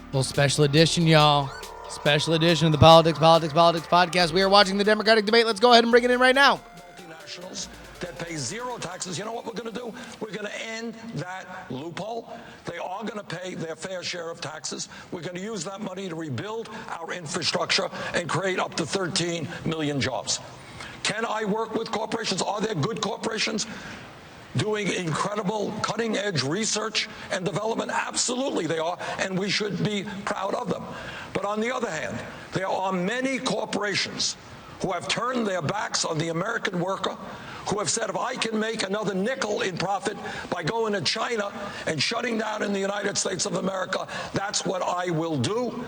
Little special edition, y'all. Special edition of the Politics podcast. We are watching the Democratic debate. Let's go ahead and bring it in right now. Multinationals that pay zero taxes. You know what we're going to do? We're going to end that loophole. They are going to pay their fair share of taxes. We're going to use that money to rebuild our infrastructure and create up to 13 million jobs. Can I work with corporations? Are there good corporations doing incredible cutting-edge research and development? Absolutely they are, and we should be proud of them. But on the other hand, there are many corporations who have turned their backs on the American worker, who have said, if I can make another nickel in profit by going to China and shutting down in the United States of America, that's what I will do.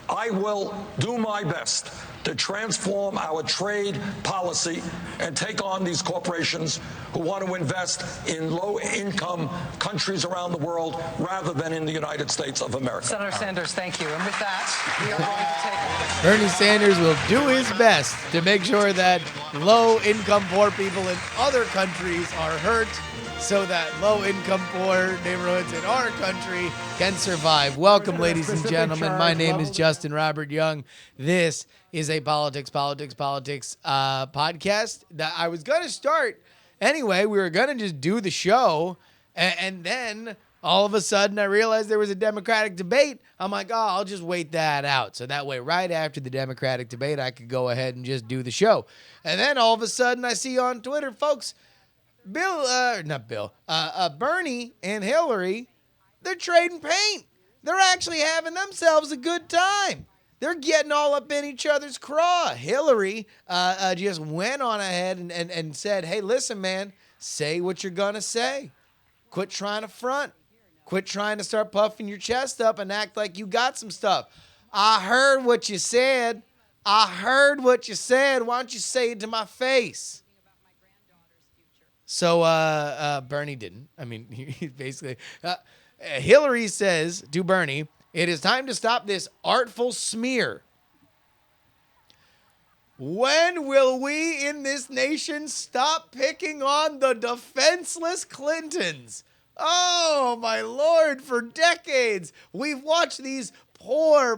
I will do my best to transform our trade policy and take on these corporations who want to invest in low-income countries around the world rather than in the United States of America. Senator Sanders, thank you. And with that, we are going to take... Bernie Sanders will do his best to make sure that low-income poor people in other countries are hurt so that low-income poor neighborhoods in our country can survive. Welcome, ladies and gentlemen. My name is Justin Robert Young. This is a Politics podcast that I was going to start anyway. We were going to just do the show, and then all of a sudden I realized there was a Democratic debate. I'm like, I'll just wait that out. So that way, right after the Democratic debate, I could go ahead and just do the show. And then all of a sudden I see on Twitter, folks, Bernie and Hillary, they're trading paint. They're actually having themselves a good time. They're getting all up in each other's craw. Hillary just went on ahead and said, hey, listen, man, say what you're going to say. Quit trying to front. Quit trying to start puffing your chest up and act like you got some stuff. I heard what you said. Why don't you say it to my face? So Bernie didn't. I mean, he basically... Hillary says to Bernie, it is time to stop this artful smear. When will we in this nation stop picking on the defenseless Clintons? Oh, my Lord, for decades, we've watched these poor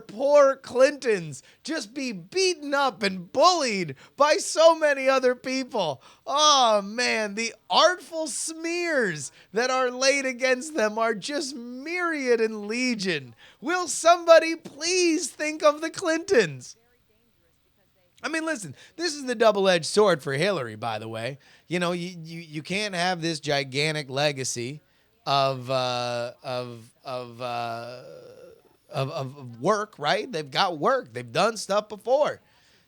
Clintons just be beaten up and bullied by so many other people. Oh, man, the artful smears that are laid against them are just myriad and legion. Will somebody please think of the Clintons? I mean, listen, this is the double-edged sword for Hillary, by the way. You know, you can't have this gigantic legacy of work, right? They've got work. They've done stuff before.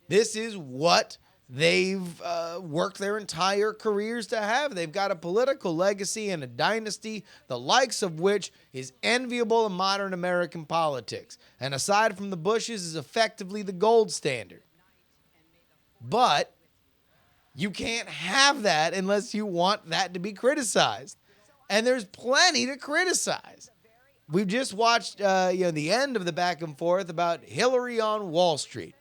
This is what they've worked their entire careers to have. They've got a political legacy and a dynasty, the likes of which is enviable in modern American politics. And aside from the Bushes, is effectively the gold standard. But you can't have that unless you want that to be criticized. And there's plenty to criticize. We've just watched the end of the back and forth about Hillary on Wall Street.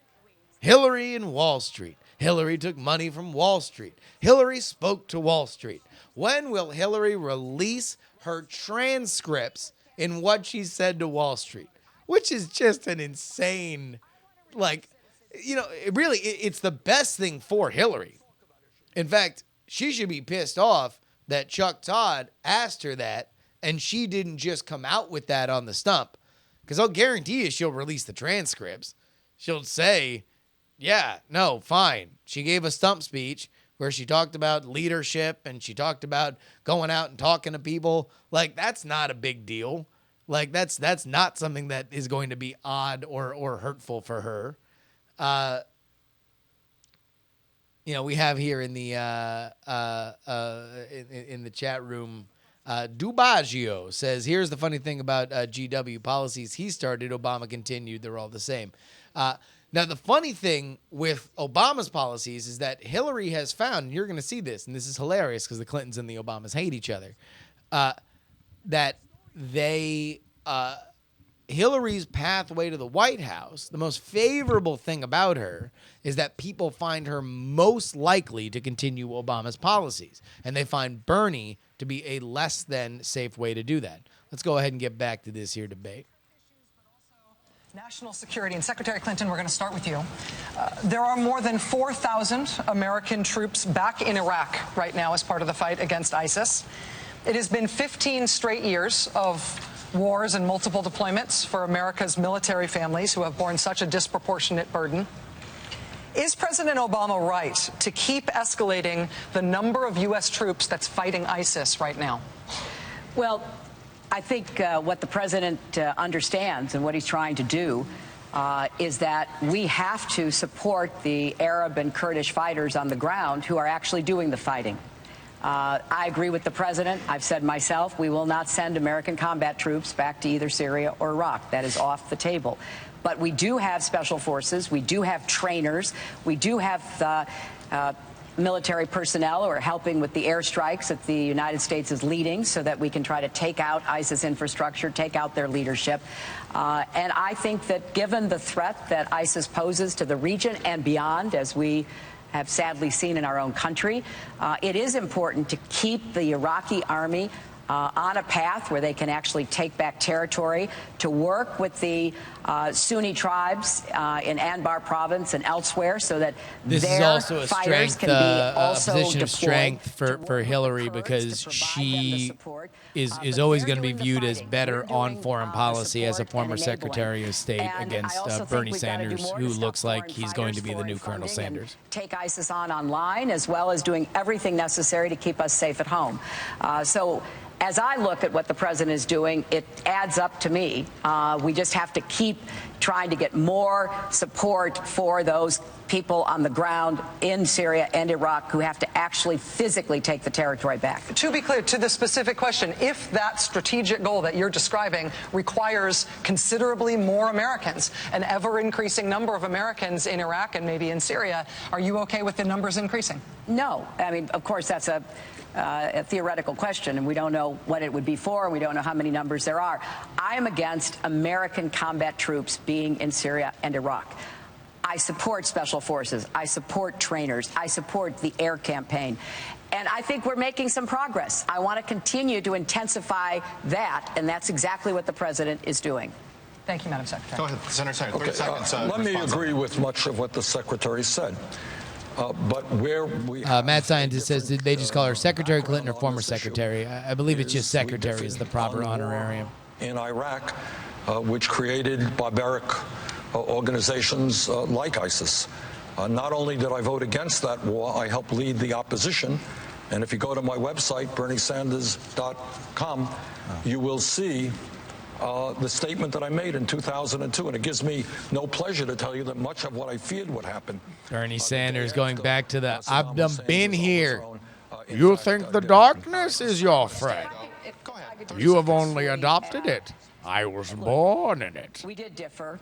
Hillary in Wall Street. Hillary took money from Wall Street. Hillary spoke to Wall Street. When will Hillary release her transcripts in what she said to Wall Street? Which is just an insane, it's the best thing for Hillary. In fact, she should be pissed off that Chuck Todd asked her that, and she didn't just come out with that on the stump. Because I'll guarantee you she'll release the transcripts. She'll say, yeah, no, fine. She gave a stump speech where she talked about leadership and she talked about going out and talking to people. Like, that's not a big deal. Like, that's not something that is going to be odd or hurtful for her. We have here in the in the chat room, Dubaggio says, here's the funny thing about GW policies he started, Obama continued, they're all the same. Now, the funny thing with Obama's policies is that Hillary has found, and you're going to see this, and this is hilarious because the Clintons and the Obamas hate each other, that Hillary's pathway to the White House, the most favorable thing about her is that people find her most likely to continue Obama's policies, and they find Bernie to be a less than safe way to do that. Let's go ahead and get back to this here debate. National security. And Secretary Clinton, we're going to start with you. There are more than 4,000 American troops back in Iraq right now as part of the fight against ISIS. It has been 15 straight years of wars and multiple deployments for America's military families who have borne such a disproportionate burden. Is President Obama right to keep escalating the number of U.S. troops that's fighting ISIS right now? Well, I think what the president understands and what he's trying to do is that we have to support the Arab and Kurdish fighters on the ground who are actually doing the fighting. I agree with the president. I've said myself, we will not send American combat troops back to either Syria or Iraq. That is off the table. But we do have special forces. We do have trainers. We do have military personnel who are helping with the airstrikes that the United States is leading so that we can try to take out ISIS infrastructure, take out their leadership. And I think that given the threat that ISIS poses to the region and beyond, as we have sadly seen in our own country, it is important to keep the Iraqi army on a path where they can actually take back territory, to work with the Sunni tribes in Anbar province and elsewhere so that this their is also a fighters strength, can be a also position of deployed strength to for work Hillary with the Kurds because to provide them the she support. is But always they're going to be doing the viewed as fighting. better They're on doing, foreign the policy as a support former and enabling. Secretary of State And I against also think Bernie we've gotta do Sanders, more who to stop looks like foreign he's going to fighters, be the new foreign Colonel funding, and Sanders. take ISIS online, as well as doing everything necessary to keep us safe at home. So as I look at what the president is doing, it adds up to me. We just have to keep trying to get more support for those people on the ground in Syria and Iraq who have to actually physically take the territory back. To be clear, to the specific question, if that strategic goal that you're describing requires considerably more Americans, an ever-increasing number of Americans in Iraq and maybe in Syria, are you okay with the numbers increasing? No. I mean, of course, that's a theoretical question, and we don't know what it would be for, and we don't know how many numbers there are. I am against American combat troops being in Syria and Iraq. I support special forces. I support trainers. I support the air campaign. And I think we're making some progress. I want to continue to intensify that, and that's exactly what the president is doing. Thank you, Madam Secretary. Go ahead, Senator. 30 seconds. Let me agree with much of what the Secretary said. But where we Mad Scientist says, did they just call her Secretary Clinton or former Secretary? I believe it's just Secretary is the proper honorarium. In Iraq, which created barbaric organizations like ISIS. Not only did I vote against that war, I helped lead the opposition. And if you go to my website, berniesanders.com, you will see the statement that I made in 2002, and it gives me no pleasure to tell you that much of what I feared would happen. Bernie Sanders going back to the, I've been here. You think the darkness is your friend. You have only adopted it. I was born in it. We did differ.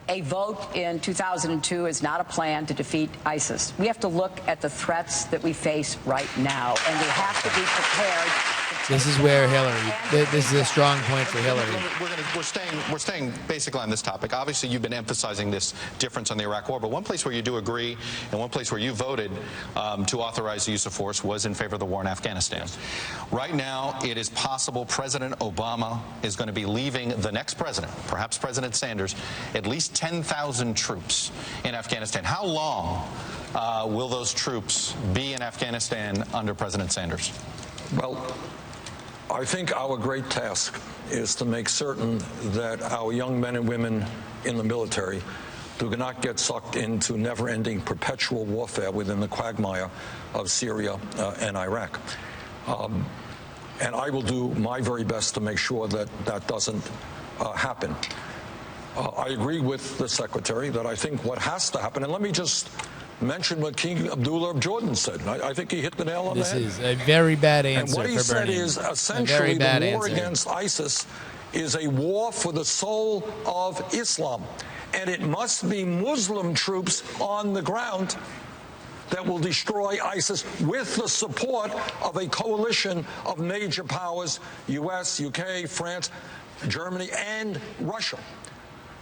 A vote in 2002 is not a plan to defeat ISIS. We have to look at the threats that we face right now, and we have to be prepared. This is where Hillary, this is a strong point for Hillary. We're staying basically on this topic. Obviously, you've been emphasizing this difference on the Iraq war, but one place where you do agree and one place where you voted to authorize the use of force was in favor of the war in Afghanistan. Right now, it is possible President Obama is going to be leaving the next president, perhaps President Sanders, at least 10,000 troops in Afghanistan. How long will those troops be in Afghanistan under President Sanders? Well, I think our great task is to make certain that our young men and women in the military do not get sucked into never-ending perpetual warfare within the quagmire of Syria and Iraq. And I will do my very best to make sure that that doesn't happen. I agree with the Secretary that I think what has to happen, and let me just mention what King Abdullah of Jordan said. I think he hit the nail on the head. This is a very bad answer for Bernie. And what he said is essentially the war against ISIS is a war for the soul of Islam. And it must be Muslim troops on the ground that will destroy ISIS with the support of a coalition of major powers, U.S., UK, France, Germany, and Russia.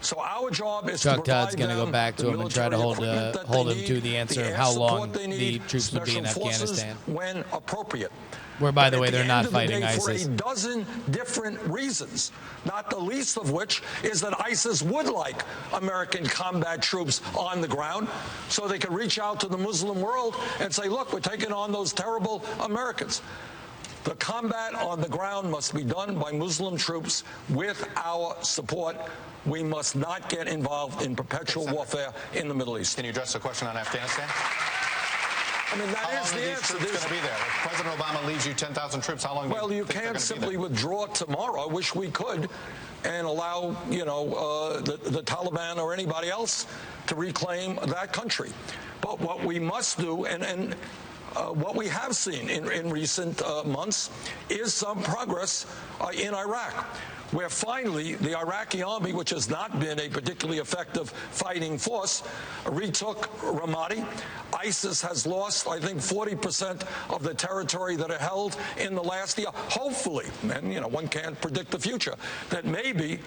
So our job is Chuck to provide Todd's going to go back to him and try to hold him to the answer of how long the troops would be in Afghanistan. When appropriate. Where, by the way, they're not fighting ISIS. For a dozen different reasons, not the least of which is that ISIS would like American combat troops on the ground so they can reach out to the Muslim world and say, look, we're taking on those terrible Americans. The combat on the ground must be done by Muslim troops with our support. We must not get involved in perpetual warfare in the Middle East. Can you address the question on Afghanistan? I mean, that is the answer. How long are these troops going to be there? If President Obama leaves you 10,000 troops, how long do you think they're going to be there? Well, you can't simply withdraw tomorrow. I wish we could, and allow, you know, the Taliban or anybody else to reclaim that country. But what we must do, and what we have seen in recent months, is some progress in Iraq, where finally the Iraqi army, which has not been a particularly effective fighting force, retook Ramadi. ISIS has lost, I think, 40% of the territory that it held in the last year. Hopefully, and you know, one can't predict the future, that maybe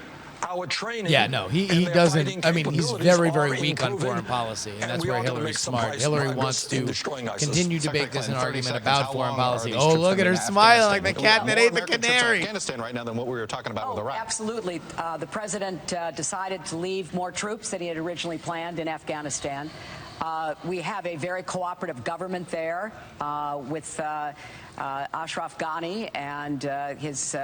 our training. Yeah, no, he doesn't. I mean, he's very, very weak on foreign policy, and that's where Hillary's smart. Hillary wants to continue to make this an argument about foreign policy. Oh, look at her smiling like the cat that ate the canary. Afghanistan right now than what we were talking about with Iraq. Absolutely. The president decided to leave more troops than he had originally planned in Afghanistan. We have a very cooperative government there with Ashraf Ghani and his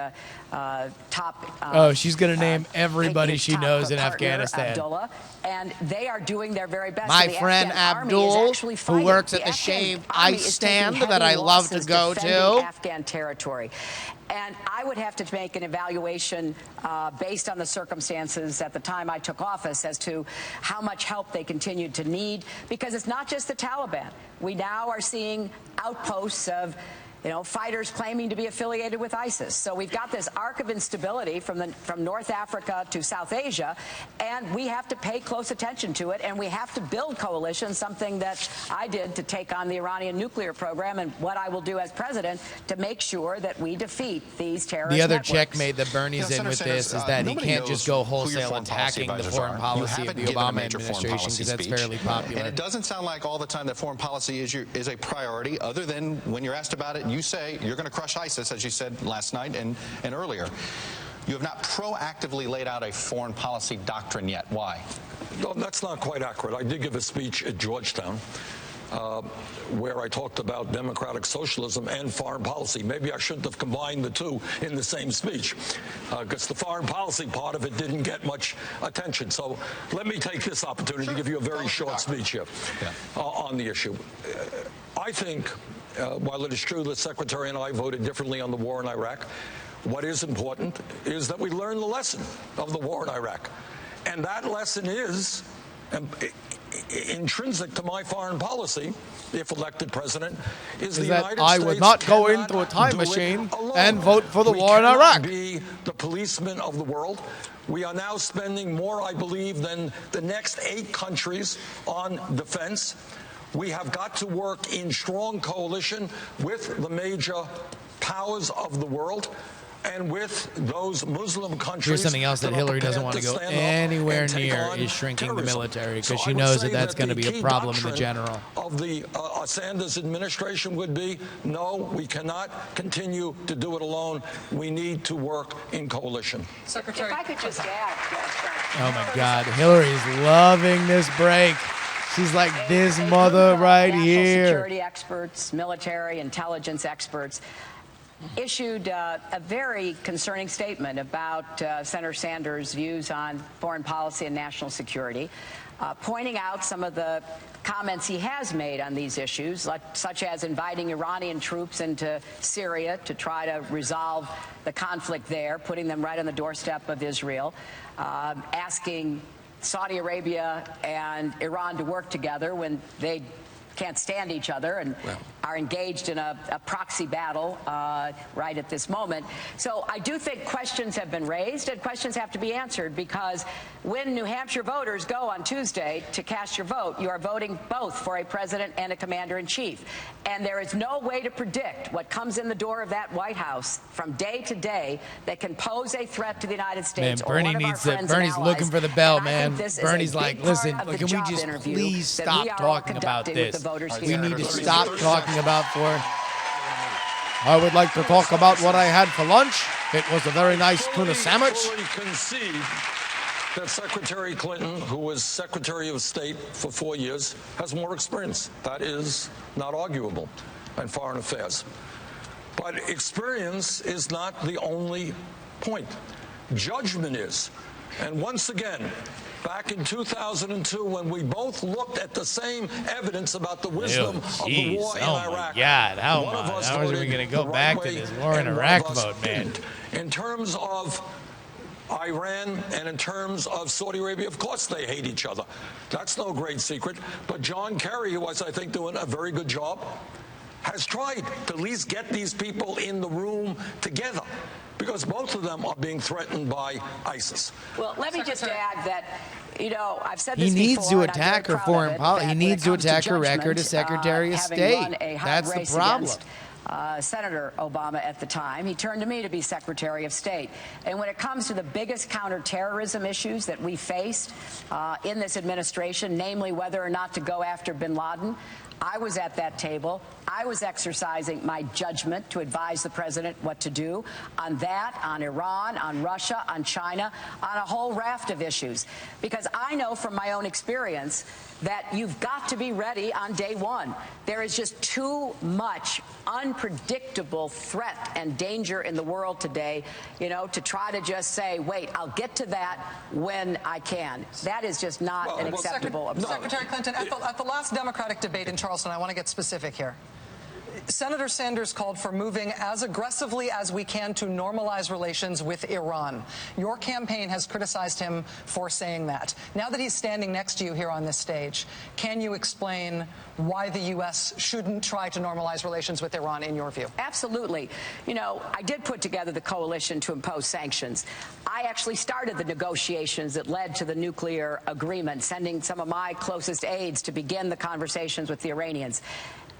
top. Oh, she's going to name everybody she knows in Afghanistan. Abdullah, and they are doing their very best. My friend Abdul, who works at the Shame Ice stand that I love to go to. Afghan territory. And I would have to make an evaluation based on the circumstances at the time I took office as to how much help they continued to need, because it's not just the Taliban. We now are seeing outposts of, you know, fighters claiming to be affiliated with ISIS. So we've got this arc of instability from North Africa to South Asia, and we have to pay close attention to it, and we have to build coalitions, something that I did to take on the Iranian nuclear program, and what I will do as president to make sure that we defeat these terrorist The other networks. checkmate that Bernie's in with this is that he can't just go wholesale attacking the foreign policy of the Obama administration, because that's fairly popular. And it doesn't sound like all the time that foreign policy is a priority, other than when you're asked about it, you say you're going to crush ISIS, as you said last night and earlier. You have not proactively laid out a foreign policy doctrine yet. Why? No, that's not quite accurate. I did give a speech at Georgetown where I talked about democratic socialism and foreign policy. Maybe I shouldn't have combined the two in the same speech, because the foreign policy part of it didn't get much attention. So let me take this opportunity to give you a very short speech here on the issue. I think, while it is true that Secretary and I voted differently on the war in Iraq, what is important is that we learn the lesson of the war in Iraq. And that lesson is intrinsic to my foreign policy, if elected president, is the United States I would not go into a time machine and vote for the war in Iraq. Be the policeman of the world. We are now spending more, I believe, than the next 8 countries on defense. We have got to work in strong coalition with the major powers of the world and with those Muslim countries. Here's something else that Hillary doesn't want to go anywhere near is shrinking the military, because she knows that that's going to be a problem in the general. Of the Sanders administration would be, no, we cannot continue to do it alone. We need to work in coalition. Secretary, if I could just add. Oh my God, Hillary's loving this break. She's like this mother right here. Security experts, military intelligence experts issued a very concerning statement about Senator Sanders' views on foreign policy and national security, pointing out some of the comments he has made on these issues, such as inviting Iranian troops into Syria to try to resolve the conflict there, putting them right on the doorstep of Israel, asking Saudi Arabia and Iran to work together when they can't stand each other and are engaged in a proxy battle right at this moment. So I do think questions have been raised and questions have to be answered, because when New Hampshire voters go on Tuesday to cast your vote, you are voting both for a president and a commander-in-chief. And there is no way to predict what comes in the door of that White House from day to day that can pose a threat to the United States. Man, Bernie needs it. Bernie's looking for the bell, man. Bernie's like, listen, can we just please stop talking about this? We need to stop talking about foreign. I would like to talk about what I had for lunch. It was a very nice tuna sandwich. Concede that Secretary Clinton, who was Secretary of State for 4 years, has more experience. That is not arguable in foreign affairs. But experience is not the only point. Judgment is. And once again, back in 2002, when we both looked at the same evidence about the wisdom of the war in Iraq, how are we going to go back to this war in Iraq vote, man? In terms of Iran and in terms of Saudi Arabia, of course they hate each other. That's no great secret. But John Kerry, who was, I think, doing a very good job, has tried to at least get these people in the room together, because both of them are being threatened by ISIS. Well, let me just add that, you know, I've said this before. He needs to attack her foreign policy. He needs to attack her record as Secretary of State. That's the problem. Senator Obama at the time, he turned to me to be Secretary of State. And when it comes to the biggest counterterrorism issues that we faced in this administration, namely whether or not to go after bin Laden, I was at that table. I was exercising my judgment to advise the president what to do on that, on Iran, on Russia, on China, on a whole raft of issues. Because I know from my own experience that you've got to be ready on day one. There is just too much unpredictable threat and danger in the world today, you know, to try to just say, wait, I'll get to that when I can. That is just not an acceptable approach. Secretary Clinton, at the last Democratic debate in Charleston, I want to get specific here. Senator Sanders called for moving as aggressively as we can to normalize relations with Iran. Your campaign has criticized him for saying that. Now that he's standing next to you here on this stage, can you explain why the U.S. shouldn't try to normalize relations with Iran, in your view? Absolutely. You know, I did put together the coalition to impose sanctions. I actually started the negotiations that led to the nuclear agreement, sending some of my closest aides to begin the conversations with the Iranians.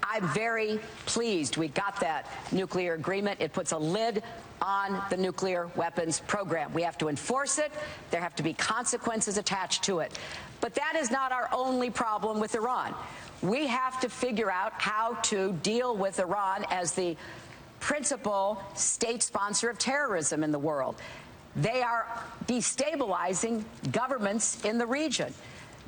I'm very pleased we got that nuclear agreement. It puts a lid on the nuclear weapons program. We have to enforce it. There have to be consequences attached to it. But that is not our only problem with Iran. We have to figure out how to deal with Iran as the principal state sponsor of terrorism in the world. They are destabilizing governments in the region.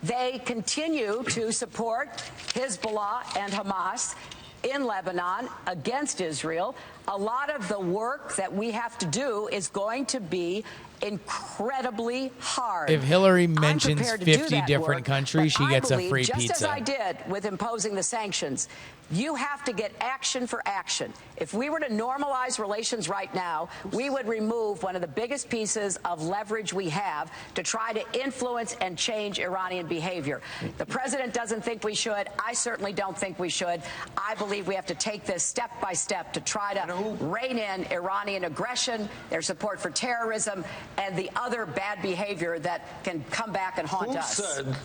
They continue to support Hezbollah and Hamas in Lebanon against Israel. A lot of the work that we have to do is going to be incredibly hard. If Hillary mentions 50 different countries, she gets a free pizza. Just as I did with imposing the sanctions, you have to get action for action. If we were to normalize relations right now, we would remove one of the biggest pieces of leverage we have to try to influence and change Iranian behavior. The president doesn't think we should. I certainly don't think we should. I believe we have to take this step by step to try to rein in Iranian aggression, their support for terrorism, and the other bad behavior that can come back and haunt us. Who said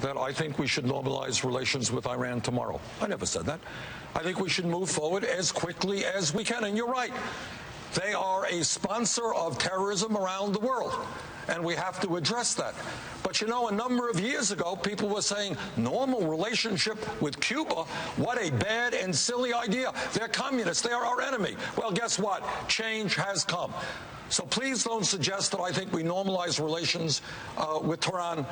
that I think we should normalize relations with Iran tomorrow? I never said that. I think we should move forward as quickly as we can. And you're right. They are a sponsor of terrorism around the world, and we have to address that. But, you know, a number of years ago, people were saying normal relationship with Cuba, what a bad and silly idea. They're communists. They are our enemy. Well, guess what? Change has come. So please don't suggest that I think we normalize relations with Tehran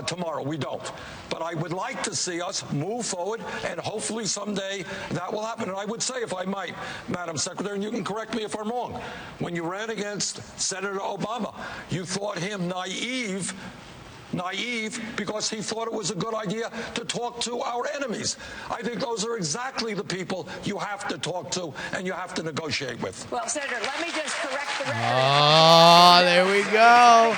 tomorrow. We don't. But I would like to see us move forward, and hopefully someday that will happen. And I would say, if I might, Madam Secretary, and you can correct me if I'm wrong, when you ran against Senator Obama, you thought him naive because he thought it was a good idea to talk to our enemies. I think those are exactly the people you have to talk to and you have to negotiate with. Well, Senator, let me just correct the record. Oh, there we go.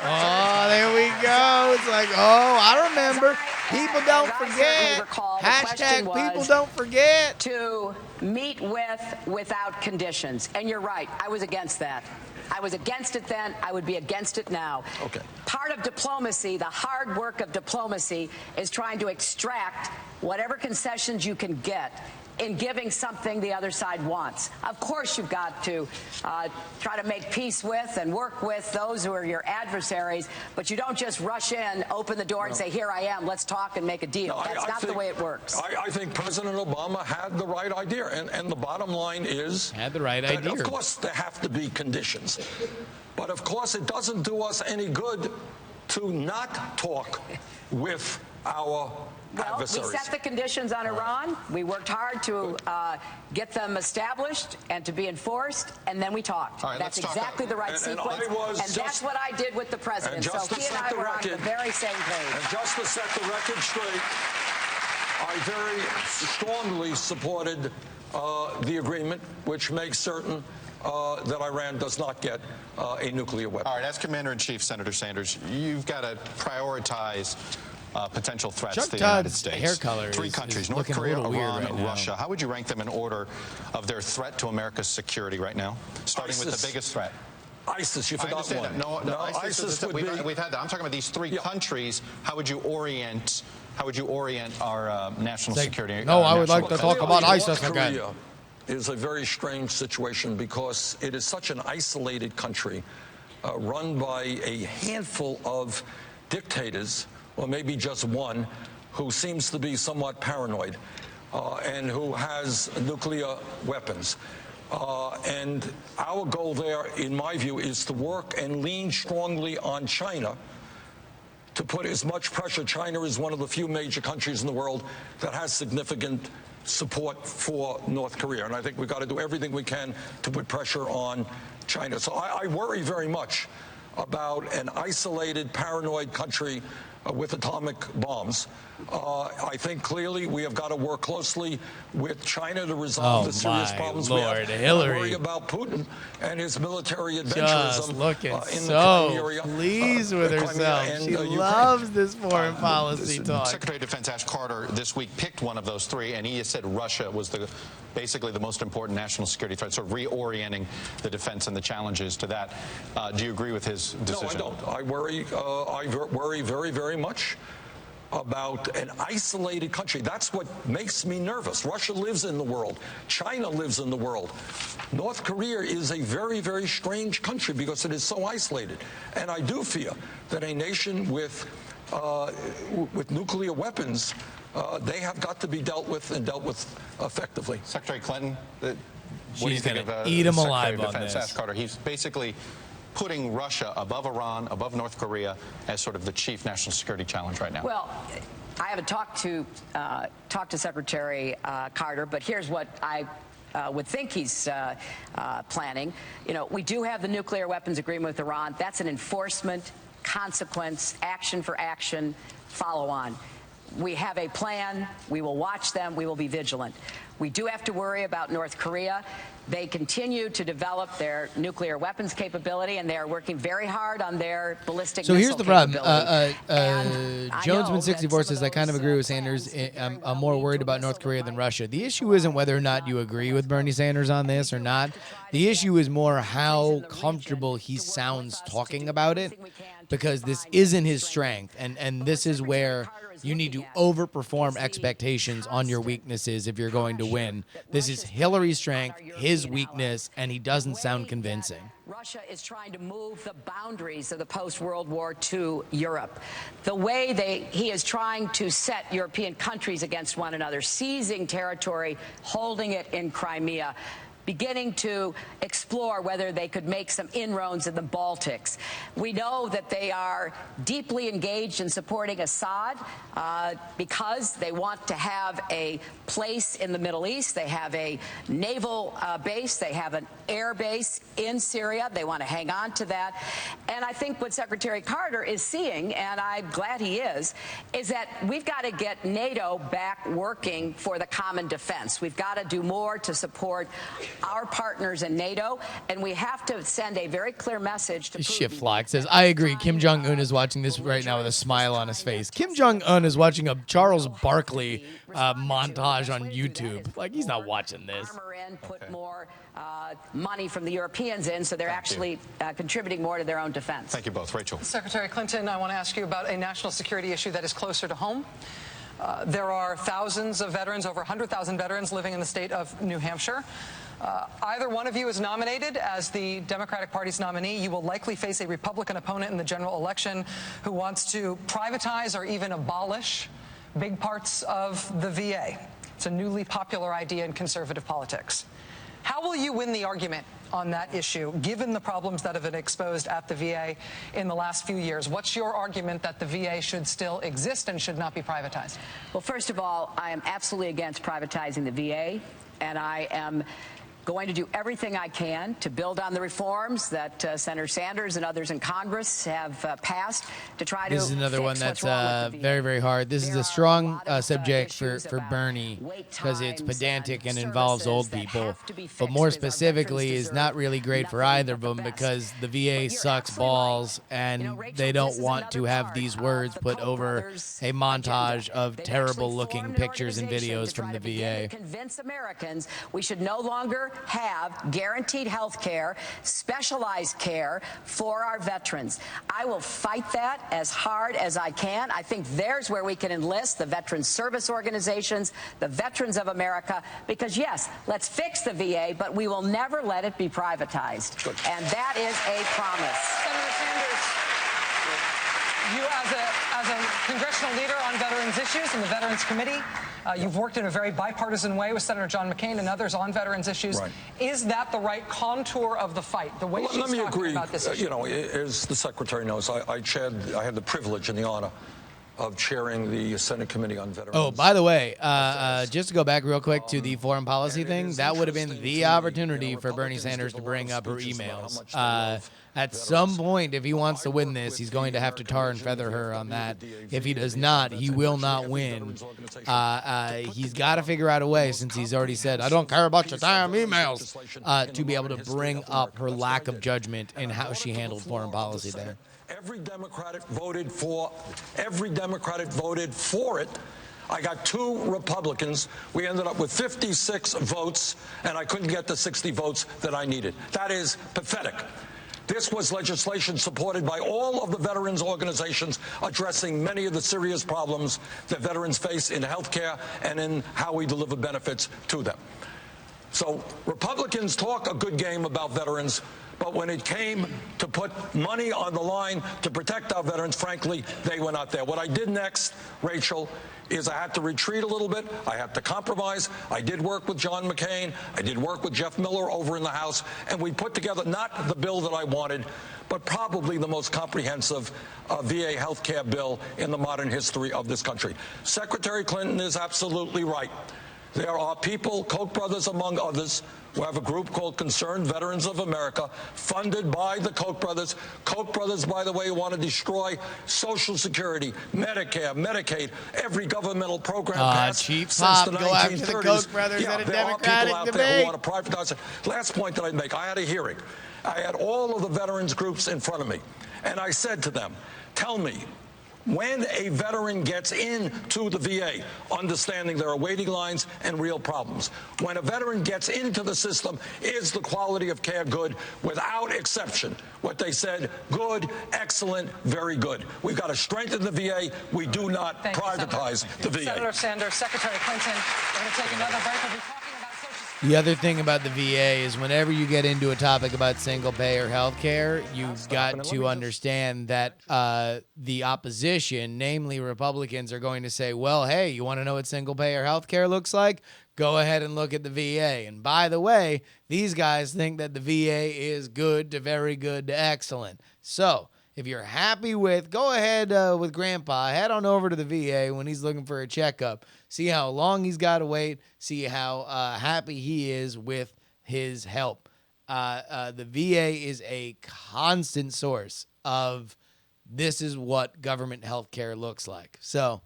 Oh, there we go. It's like, oh, I remember. People don't as I certainly forget. recall, the question Hashtag was people don't forget. to meet with without conditions. And you're right, I was against that. I was against it then. I would be against it now. Okay. Part of diplomacy, the hard work of diplomacy, is trying to extract whatever concessions you can get in giving something the other side wants. Of course, you've got to try to make peace with and work with those who are your adversaries, but you don't just rush in, open the door, and say, here I am, let's talk and make a deal. No, That's not the way it works. I think President Obama had the right idea, and the bottom line is... Had the right idea. Of course, there have to be conditions, but of course, it doesn't do us any good to not talk with our adversaries. We set the conditions on Iran. We worked hard to get them established and to be enforced, and then we talked. All right, that's let's talk exactly the right sequence, and that's what I did with the president. So he and I were on the very same page. And just to set the record straight, I very strongly supported the agreement, which makes certain that Iran does not get a nuclear weapon. All right, as Commander-in-Chief, Senator Sanders, you've got to prioritize potential threats Chuck to the United Todd's States. hair color Three is countries, North looking a Korea, little weird Iran, right now. Russia. How would you rank them in order of their threat to America's security right now? Starting with the biggest threat. ISIS, you forgot one. That. No, ISIS would be... We've had that. I'm talking about these three countries. How would you orient our national security? No, I would like to talk about ISIS again. North Korea is a very strange situation because it is such an isolated country run by a handful of dictators, or maybe just one, who seems to be somewhat paranoid and who has nuclear weapons. And our goal there, in my view, is to work and lean strongly on China to put as much pressure. China is one of the few major countries in the world that has significant support for North Korea. And I think we've got to do everything we can to put pressure on China. So I worry very much about an isolated, paranoid country with atomic bombs. I think clearly we have got to work closely with China to resolve the serious problems we have. Hillary. I worry about Putin and his military adventurism Just looking in so the area, pleased with herself. She loves this foreign policy talk. Secretary of Defense Ash Carter this week picked one of those three, and he has said Russia was basically the most important national security threat, sort of reorienting the defense and the challenges to that. Do you agree with his decision? No, I don't. I worry very, very much about an isolated country. That's what makes me nervous. Russia lives in the world. China lives in the world. North Korea is a very, very strange country because it is so isolated. And I do fear that a nation with nuclear weapons, they have got to be dealt with and dealt with effectively. Secretary Clinton, what do you think of eat him Secretary alive of on Defense this. Ash Carter? He's basically putting Russia above Iran, above North Korea as sort of the chief national security challenge right now. Well, I haven't talked to Secretary Carter, but here's what I would think he's planning. You know, we do have the nuclear weapons agreement with Iran. That's an enforcement, consequence, action for action, follow on. We have a plan. We will watch them. We will be vigilant. We do have to worry about North Korea. They continue to develop their nuclear weapons capability, and they are working very hard on their ballistic missile capability. So here's the problem. Jonesman64 says, I kind of agree with Sanders. I'm more worried about North Korea than Russia. The issue isn't whether or not you agree with Bernie Sanders on this or not. The issue is more how comfortable he sounds talking about it, because this isn't his strength, and this is where you need to overperform expectations on your weaknesses if you're going to win. This is Hillary's strength, his weakness, and he doesn't sound convincing. Russia is trying to move the boundaries of the post-World War II Europe. The way he is trying to set European countries against one another, seizing territory, holding it in Crimea, beginning to explore whether they could make some inroads in the Baltics. We know that they are deeply engaged in supporting Assad because they want to have a place in the Middle East. They have a naval base. They have an air base in Syria. They want to hang on to that. And I think what Secretary Carter is seeing, and I'm glad he is that we've got to get NATO back working for the common defense. We've got to do more to support our partners in NATO, and we have to send a very clear message to Shit Putin. Flock says, I agree. Kim Jong-un is watching this right now with a smile on his face. Kim Jong-un is watching a Charles Barkley montage on YouTube. Like, he's not watching this. Armor in, put more money from the Europeans in, so they're actually contributing more to their own defense. Thank you both. Rachel. Secretary Clinton, I want to ask you about a national security issue that is closer to home. There are thousands of veterans, over 100,000 veterans living in the state of New Hampshire. Either one of you is nominated as the Democratic Party's nominee. You will likely face a Republican opponent in the general election who wants to privatize or even abolish big parts of the VA. It's a newly popular idea in conservative politics. How will you win the argument on that issue, given the problems that have been exposed at the VA in the last few years? What's your argument that the VA should still exist and should not be privatized? Well, first of all, I am absolutely against privatizing the VA, and I am going to do everything I can to build on the reforms that Senator Sanders and others in Congress have passed to try to This is another fix one that's what's wrong with the VA. very, very hard. This is There a are strong lot of, subject for issues about Bernie wait because it's times pedantic and and involves old services that people. have to be But fixed more because our specifically veterans is not deserve really great for nothing either of but the them best. because the But VA you're sucks absolutely balls right. and You know, Rachel, they this don't is want to another have part these of words the put Koch over brothers' a montage agenda. of They've terrible actually looking formed an pictures and organization videos to from try the to begin VA. to convince Americans we should no longer have guaranteed health care, specialized care for our veterans. I will fight that as hard as I can. I think there's where we can enlist the veterans service organizations, the Veterans of America, because yes, let's fix the VA, but we will never let it be privatized. And that is a promise. Senator Sanders, you as a congressional leader on veterans issues in the Veterans Committee, you've worked in a very bipartisan way with Senator John McCain and others on veterans issues. Right. Is that the right contour of the fight, the way Well, she's let me talking agree. about this issue? You know, as the Secretary knows, I had the privilege and the honor of chairing the Senate Committee on Veterans. Oh, by the way, just to go back real quick to the foreign policy thing, that would have been the opportunity for Bernie Sanders to bring up her emails. At some point, if he wants to win this, he's going to have to tar and feather her on that. If he does not, he will not win. He's got to figure out a way, since he's already said, I don't care about your damn emails, to be able to bring up her lack of judgment in how she handled foreign policy there. Every Democrat voted for it. I got 2 Republicans. We ended up with 56 votes, and I couldn't get the 60 votes that I needed. That is pathetic. This was legislation supported by all of the veterans organizations addressing many of the serious problems that veterans face in health care and in how we deliver benefits to them. So Republicans talk a good game about veterans, but when it came to put money on the line to protect our veterans, frankly, they were not there. What I did next, Rachel, is I had to retreat a little bit. I had to compromise. I did work with John McCain. I did work with Jeff Miller over in the House, and we put together not the bill that I wanted, but probably the most comprehensive VA health care bill in the modern history of this country. Secretary Clinton is absolutely right. There are people, Koch brothers among others, who have a group called Concerned Veterans of America, funded by the Koch brothers. Koch brothers, by the way, want to destroy Social Security, Medicare, Medicaid, every governmental program passed Chief since Pop, the go after 1930s. the Koch brothers at a there are Democratic people out there debate. who want to privatize it. Last point that I make, I had a hearing. I had all of the veterans groups in front of me, and I said to them, tell me, when a veteran gets into the VA, understanding there are waiting lines and real problems, when a veteran gets into the system, is the quality of care good? Without exception, what they said, good, excellent, very good. We've got to strengthen the VA. We do not privatize the VA. Senator Sanders, Secretary Clinton, we're going to take another break. We'll be talking about Social Security. The other thing about the VA is whenever you get into a topic about single-payer health care, you've got to understand that the opposition, namely Republicans, are going to say, well, hey, you want to know what single-payer health care looks like? Go ahead and look at the VA. And by the way, these guys think that the VA is good to very good to excellent. So if you're happy with, go ahead with Grandpa, head on over to the VA when he's looking for a checkup. See how long he's got to wait. See how happy he is with his help. The VA is a constant source of this is what government health care looks like. So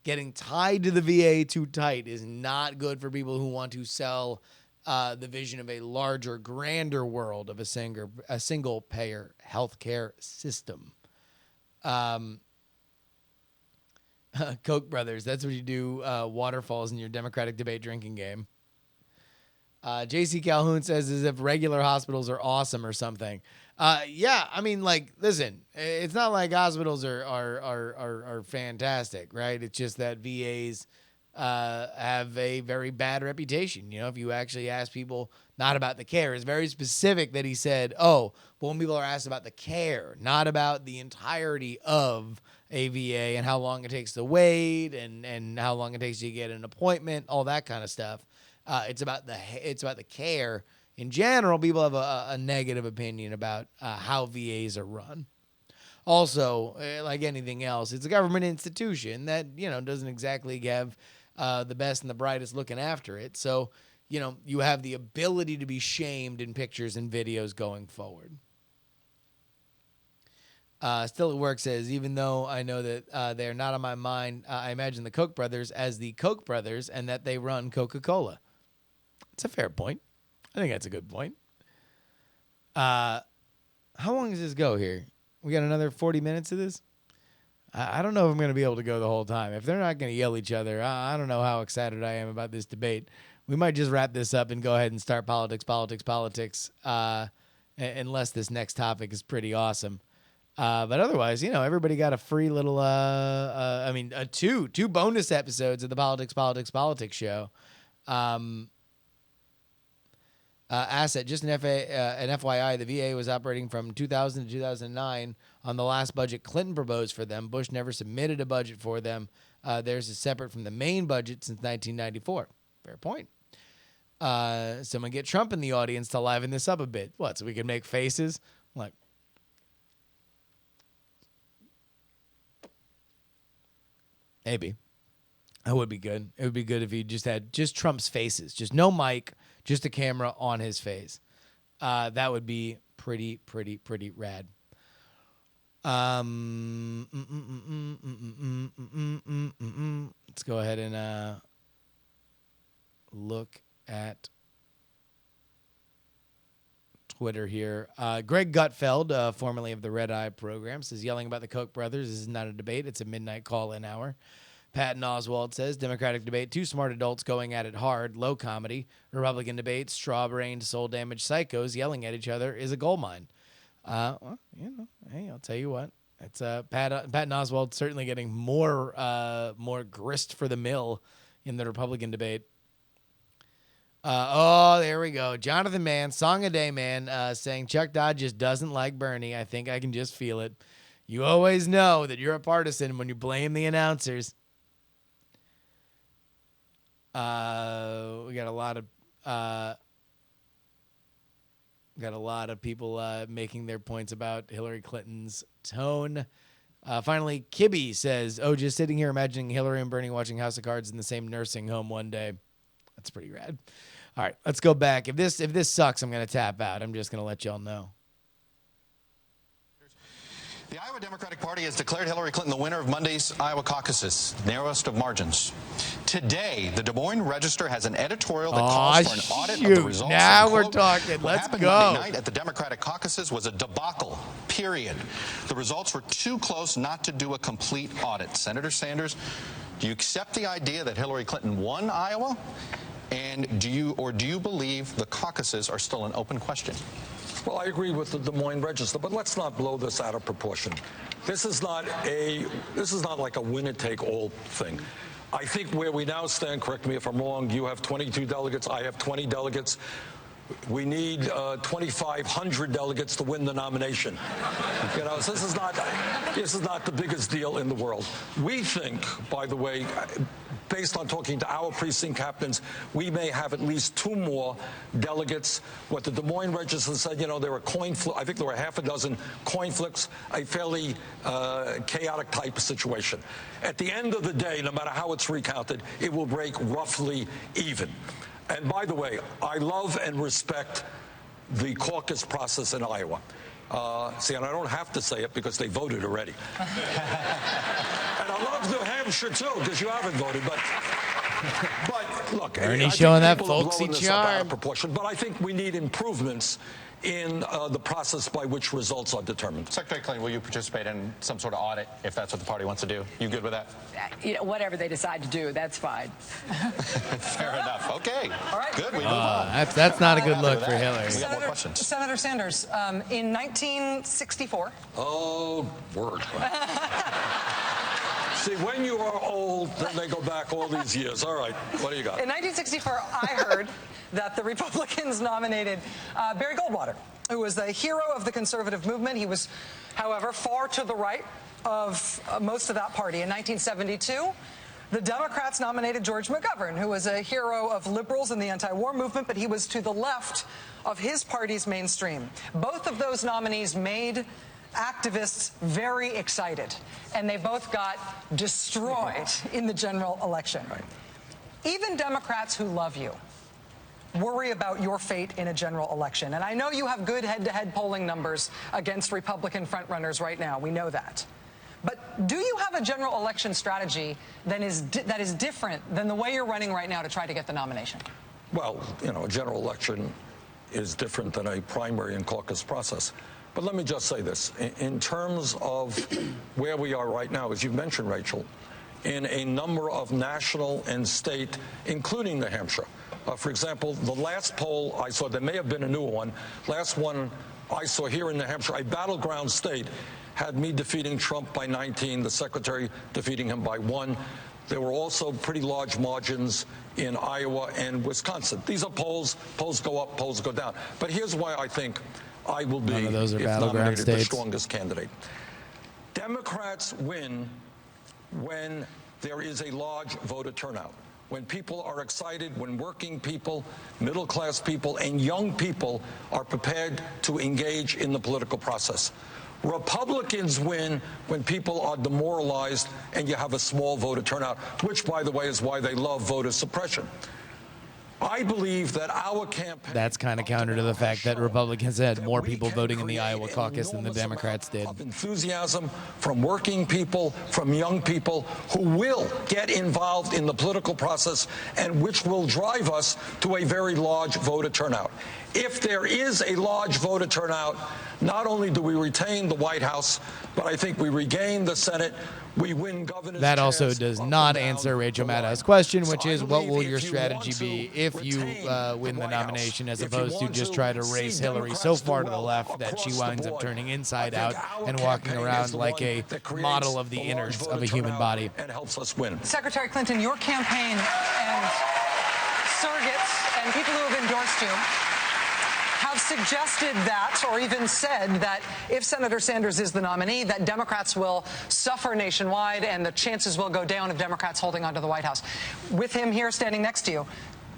getting tied to the VA too tight is not good for people who want to sell the vision of a larger, grander world of a single-payer healthcare system. Koch brothers, that's what you do, waterfalls in your Democratic debate drinking game. J.C. Calhoun says as if regular hospitals are awesome or something. Yeah, I mean, like, listen, it's not like hospitals are fantastic, right? It's just that VAs have a very bad reputation. You know, if you actually ask people not about the care, it's very specific that he said, oh, but when people are asked about the care, not about the entirety of a VA and how long it takes to wait and how long it takes to get an appointment, all that kind of stuff. It's about the care in general. People have a negative opinion about how VAs are run. Also, like anything else, it's a government institution that, you know, doesn't exactly have the best and the brightest looking after it. So, you know, you have the ability to be shamed in pictures and videos going forward. Still at Work says, even though I know that they're not on my mind, I imagine the Koch brothers as the Koch brothers and that they run Coca-Cola. It's a fair point. I think that's a good point. How long does this go here? We got another 40 minutes of this? I don't know if I'm going to be able to go the whole time. If they're not going to yell at each other, I don't know how excited I am about this debate. We might just wrap this up and go ahead and start politics, unless this next topic is pretty awesome. But otherwise, you know, everybody got a free little, two bonus episodes of the Politics show. Asset, just an FYI, the VA was operating from 2000 to 2009 on the last budget Clinton proposed for them. Bush never submitted a budget for them. Theirs is separate from the main budget since 1994. Fair point. Someone get Trump in the audience to liven this up a bit. What, so we can make faces? Like, maybe. That would be good. It would be good if he just had just Trump's faces. Just no mic, just a camera on his face. That would be pretty rad. Let's go ahead and look at Twitter here. Greg Gutfeld, formerly of the Red Eye program, says yelling about the Koch brothers. This is not a debate. It's a midnight call-in hour. Patton Oswald says Democratic debate, two smart adults going at it hard, low comedy. Republican debate, straw-brained, soul-damaged psychos yelling at each other is a goldmine. Well, you know, hey, I'll tell you what. It's Patton Oswald certainly getting more grist for the mill in the Republican debate. There we go. Jonathan Mann, Song a Day Man, saying Chuck Dodd just doesn't like Bernie. I think I can just feel it. You always know that you're a partisan when you blame the announcers. We got a lot of people making their points about Hillary Clinton's tone. Finally, Kibby says, "Oh, just sitting here imagining Hillary and Bernie watching House of Cards in the same nursing home one day. That's pretty rad." All right, let's go back. If this sucks, I'm gonna tap out. I'm just gonna let y'all know. The Iowa Democratic Party has declared Hillary Clinton the winner of Monday's Iowa caucuses, narrowest of margins. Today, the Des Moines Register has an editorial that calls for an audit of the results. Now and, we're quote, talking. What Let's happened go. Monday night at the Democratic caucuses was a debacle, period. The results were too close not to do a complete audit. Senator Sanders, do you accept the idea that Hillary Clinton won Iowa? And do you believe the caucuses are still an open question? Well, I agree with the Des Moines Register, but let's not blow this out of proportion. This is not like a winner-take-all thing. I think where we now stand, correct me if I'm wrong, you have 22 delegates, I have 20 delegates. We need 2,500 delegates to win the nomination. You know, so this is not the biggest deal in the world. We think, by the way, based on talking to our precinct captains, we may have at least 2 more delegates. What the Des Moines Register said, you know, there were I think there were half a dozen coin flips, a fairly chaotic type of situation. At the end of the day, no matter how it's recounted, it will break roughly even. And by the way, I love and respect the caucus process in Iowa. And I don't have to say it because they voted already. And I love New Hampshire, too, because you haven't voted. But Look, Bernie I showing think that people are folksy blowing this up out of charm. proportion, but I think we need improvements in the process by which results are determined. Secretary Clinton, will you participate in some sort of audit if that's what the party wants to do? You good with that? You know, whatever they decide to do, that's fine. Fair enough. Okay. All right. Good. We move on. That's not a good look for Hillary. We got more questions. Senator Sanders, in 1964. Oh, word. See, when you are old, then they go back all these years. All right, what do you got? In 1964, I heard that the Republicans nominated Barry Goldwater, who was the hero of the conservative movement. He was, however, far to the right of most of that party. In 1972, the Democrats nominated George McGovern, who was a hero of liberals in the anti-war movement, but he was to the left of his party's mainstream. Both of those nominees made activists very excited, and they both got destroyed in the general election. Right. Even Democrats who love you worry about your fate in a general election. And I know you have good head-to-head polling numbers against Republican frontrunners right now. We know that. But do you have a general election strategy that is different than the way you're running right now to try to get the nomination? Well, you know, a general election is different than a primary and caucus process. But let me just say this. In terms of where we are right now, as you mentioned, Rachel, in a number of national and state, including New Hampshire. For example, the last poll I saw, there may have been a newer one, last one I saw here in New Hampshire, a battleground state, had me defeating Trump by 19, the secretary defeating him by 1. There were also pretty large margins in Iowa and Wisconsin. These are polls go up, polls go down. But here's why I think I will be, if nominated, the strongest candidate. Democrats win when there is a large voter turnout, when people are excited, when working people, middle-class people, and young people are prepared to engage in the political process. Republicans win when people are demoralized and you have a small voter turnout, which, by the way, is why they love voter suppression. I believe that our campaign... That's kind of counter to the fact that Republicans had more people voting in the Iowa caucus than the Democrats did. Of enthusiasm from working people, from young people who will get involved in the political process and which will drive us to a very large voter turnout. If there is a large voter turnout, not only do we retain the White House, but I think we regain the Senate. We win governor's That also chairs does up not and answer down Rachel the line. Maddow's question, which So I is, what will believe your if you strategy want be to if you retain win the White nomination, House, as if you opposed to want just try to see race Hillary so Democrats do far to the well left that she across the winds up board, turning inside I out think our and walking campaign around is the like one a that creates model of the large innards voter of a human turnout body. and helps us win. Secretary Clinton, your campaign and surrogates and people who have endorsed you have suggested that, or even said that, if Senator Sanders is the nominee, that Democrats will suffer nationwide and the chances will go down of Democrats holding onto the White House. With him here standing next to you,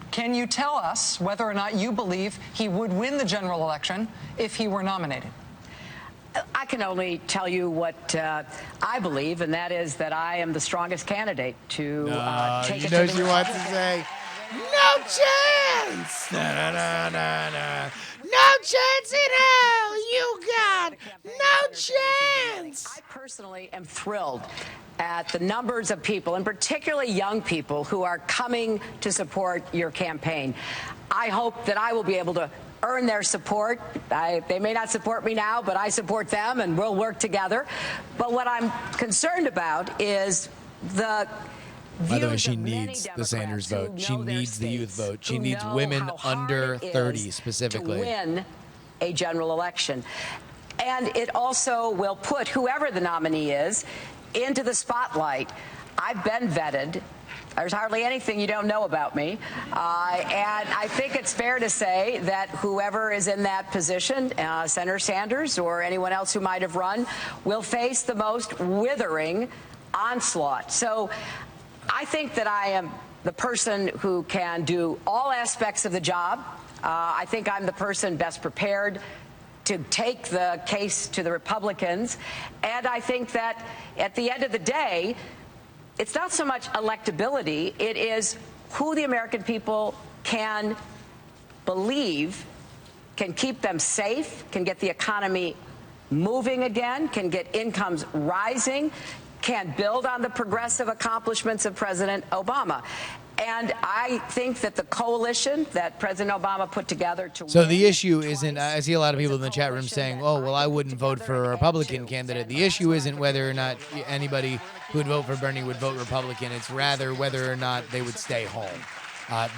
can you tell us whether or not you believe he would win the general election if he were nominated? I can only tell you what I believe, and that is that I am the strongest candidate to take you it know to the she wants to Republican. say, no chance! No chance in hell! You got no chance! I personally am thrilled at the numbers of people, and particularly young people, who are coming to support your campaign. I hope that I will be able to earn their support. They may not support me now, but I support them, and we'll work together. But what I'm concerned about is the By the way, she needs the Sanders vote. She needs the youth vote. She needs women under 30 specifically to win a general election. And it also will put whoever the nominee is into the spotlight. I've been vetted. There's hardly anything you don't know about me. And I think it's fair to say that whoever is in that position, Senator Sanders or anyone else who might have run, will face the most withering onslaught. So I think that I am the person who can do all aspects of the job. I think I'm the person best prepared to take the case to the Republicans. And I think that at the end of the day, it's not so much electability, it is who the American people can believe can keep them safe, can get the economy moving again, can get incomes rising, can build on the progressive accomplishments of President Obama. And I think that the coalition that President Obama put together to So the issue isn't, I see a lot of people in the chat room saying, oh, well, I wouldn't vote for a Republican candidate. The issue isn't whether or not anybody who would vote for Bernie would vote Republican. It's rather whether or not they would stay home.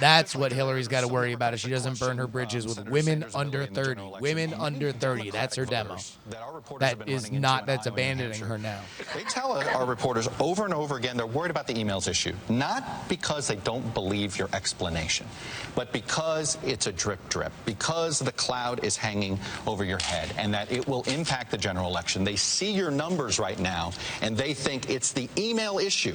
That's what Hillary's got to worry about, if she doesn't burn her bridges with women under 30. Women under 30, that's her demo. That is not, that's abandoning her now. They tell our reporters over and over again they're worried about the emails issue, not because they don't believe your explanation, but because it's a drip, because the cloud is hanging over your head and that it will impact the general election. They see your numbers right now, and they think it's the email issue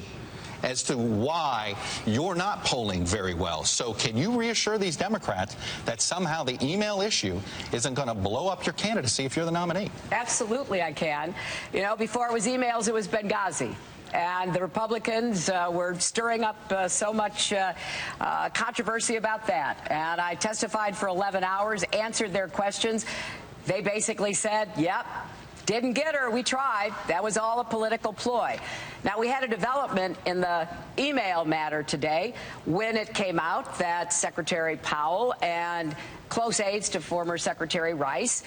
as to why you're not polling very well. So can you reassure these Democrats that somehow the email issue isn't going to blow up your candidacy if you're the nominee? Absolutely, I can. You know, before it was emails, it was Benghazi. And the Republicans were stirring up so much controversy about that. And I testified for 11 hours, answered their questions. They basically said, yep, didn't get her. We tried. That was all a political ploy. Now, we had a development in the email matter today when it came out that Secretary Powell and close aides to former Secretary Rice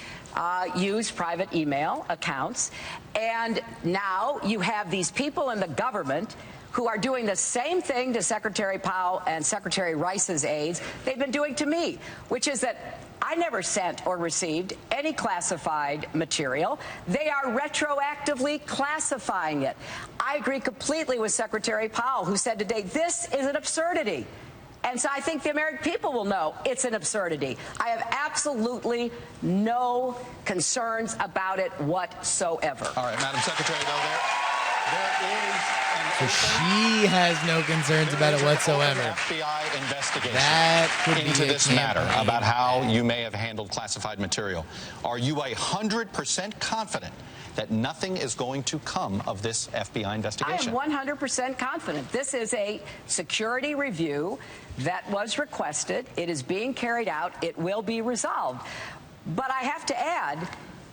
used private email accounts. And now you have these people in the government who are doing the same thing to Secretary Powell and Secretary Rice's aides they've been doing to me, which is that I never sent or received any classified material. They are retroactively classifying it. I agree completely with Secretary Powell, who said today, this is an absurdity. And so I think the American people will know it's an absurdity. I have absolutely no concerns about it whatsoever. All right, Madam Secretary, there is So she has no concerns about it whatsoever. FBI investigation That could into be this matter about how you may have handled classified material. Are you 100% confident that nothing is going to come of this FBI investigation? I am 100% confident. This is a security review that was requested. It is being carried out. It will be resolved. But I have to add,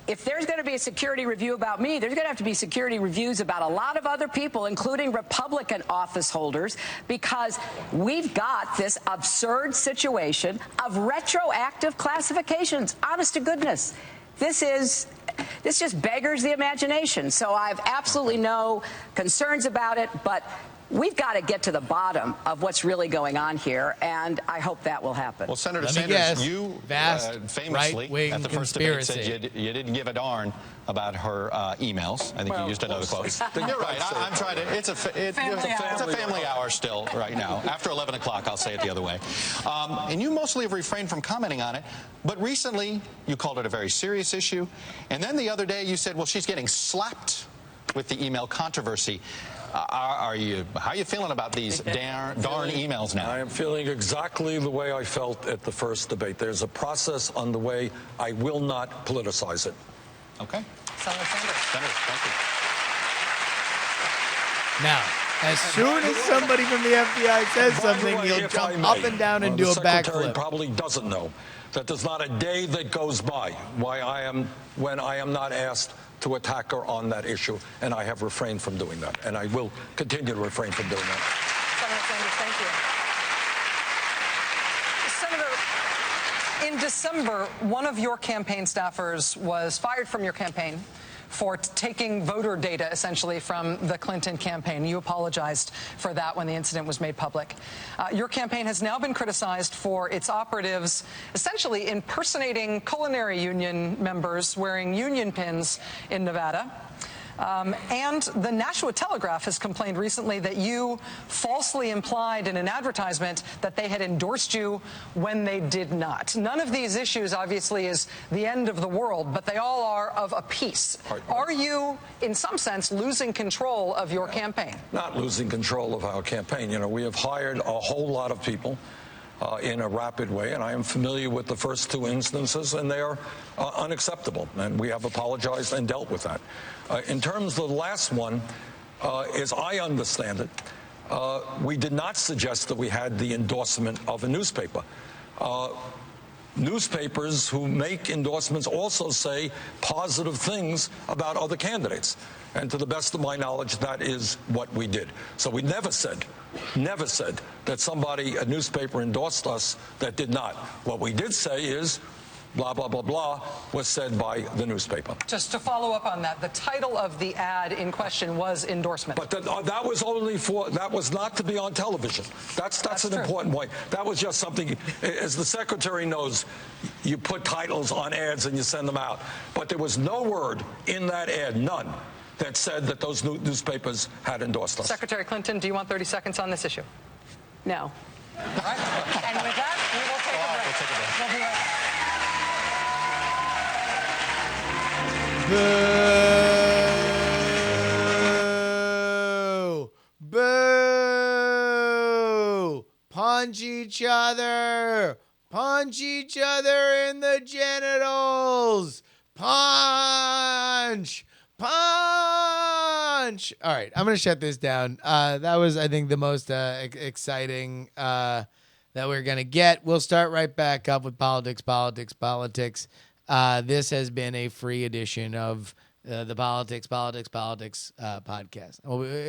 if there's going to be a security review about me, there's going to have to be security reviews about a lot of other people, including Republican office holders, because we've got this absurd situation of retroactive classifications. Honest to goodness. This just beggars the imagination. So I have absolutely no concerns about it, but we've got to get to the bottom of what's really going on here, and I hope that will happen. Well, Senator Sanders, you famously at the first debate said you didn't give a darn about her emails. I think you used another quote. You're right. I'm trying to. It's a family hour still right now. After 11 o'clock, I'll say it the other way. And you mostly have refrained from commenting on it. But recently, you called it a very serious issue. And then the other day, you said, well, she's getting slapped with the email controversy. How are you feeling about these darn emails now? I am feeling exactly the way I felt at the first debate. There's a process on the way. I will not politicize it. Okay. Senator Sanders. Senator, thank you. Now, as soon as somebody from the FBI says something, you'll jump up and down and do a backflip. The Secretary probably doesn't know that there's not a day that goes by when I am not asked to attack her on that issue, and I have refrained from doing that, and I will continue to refrain from doing that. Senator Sanders, thank you. Senator, in December, one of your campaign staffers was fired from your campaign for taking voter data, essentially, from the Clinton campaign. You apologized for that when the incident was made public. Your campaign has now been criticized for its operatives essentially impersonating culinary union members wearing union pins in Nevada. And the Nashua Telegraph has complained recently that you falsely implied in an advertisement that they had endorsed you when they did not. None of these issues, obviously, is the end of the world, but they all are of a piece. Are you, in some sense, losing control of your campaign? Not losing control of our campaign. You know, we have hired a whole lot of people in a rapid way, and I am familiar with the first two instances, and they are unacceptable, and we have apologized and dealt with that. In terms of the last one, as I understand it, we did not suggest that we had the endorsement of a newspaper. newspapers who make endorsements also say positive things about other candidates. And to the best of my knowledge, that is what we did. So we never said that somebody, a newspaper, endorsed us that did not. What we did say is, blah, blah, blah, blah, was said by the newspaper. Just to follow up on that, the title of the ad in question was endorsement. But that was only that was not to be on television. That's an important point. That was just something, as the secretary knows, you put titles on ads and you send them out. But there was no word in that ad, none, that said that those newspapers had endorsed us. Secretary Clinton, do you want 30 seconds on this issue? No. All right. And with that, we will take a break. We'll be right back. Boo! Boo! Punch each other! Punch each other in the genitals! Punch! Punch! All right, I'm going to shut this down. That was, I think, the most exciting that we're going to get. We'll start right back up with Politics. This has been a free edition of the Politics podcast.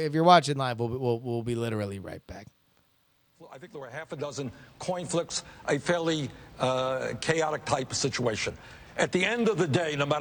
If you're watching live, we'll be literally right back. I think there were half a dozen coin flips, a fairly chaotic type of situation. At the end of the day, no matter